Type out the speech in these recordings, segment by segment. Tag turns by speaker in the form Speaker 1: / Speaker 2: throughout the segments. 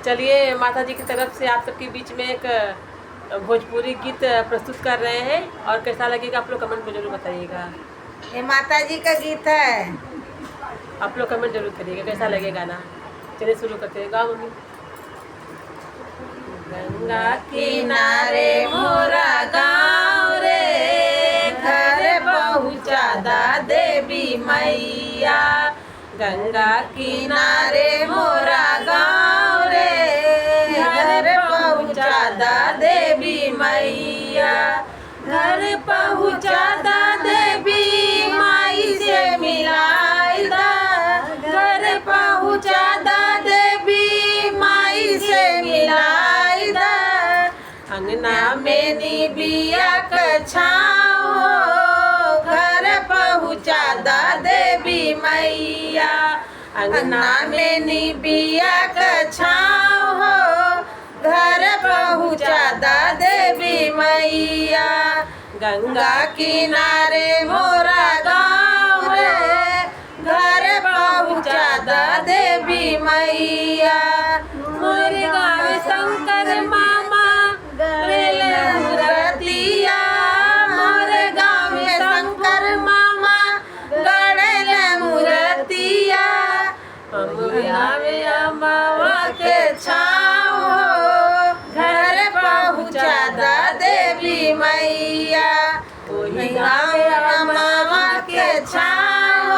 Speaker 1: चलिए माता जी की तरफ से आप सबके बीच में एक भोजपुरी गीत प्रस्तुत कर रहे हैं और कैसा लगेगा आप लोग कमेंट में जरूर बताइएगा।
Speaker 2: ये माता जी का गीत है।
Speaker 1: आप लोग कमेंट जरूर करिएगा कैसा लगेगा ना। चलिए शुरू करते हैं। गाओ मम्मी। गंगा किनारे मोरा गाँव रे, घर पहुँचा दा देवी मैया। गंगा किनारे मोरा गाँव रे, घर पहुँचा दा देवी मैया। घर पहुँचा दा देवी माई से मिलाई दा। घर पहुँचा दा देवी माई से मिलाई दा। अंगना में निबिया क छाँव, घर पहुँचा दा देवी मैया। अंगना में निबिया क छाँव, घर पहुँचा दा देवी मैया। गंगा किनारे मोरा गाँव रे, घर पहुँचा दा देवी मैया। मोरे गाँव शंकर मामा गड़ेल मूर्तिया। मोरे गाँव शंकर मामा गड़ेल मूर्तिया। अम्बावा के छाँव, घर पहुँचा दा देवी मैया। वही गाँव अम्बावा के छाँव,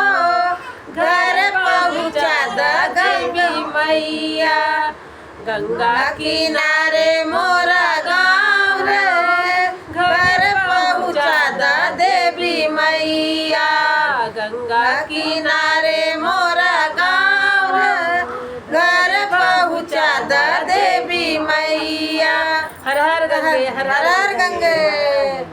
Speaker 1: घर पहुँचा दा देवी मैया। गंगा किनारे मोरा गाँव रे, घर पहुँचा दा देवी मैया। गंगा किनारे मोरा गाँव रे, घर पहुँचा दा देवी मैया। हर हर गंगे, हर हर गंगे।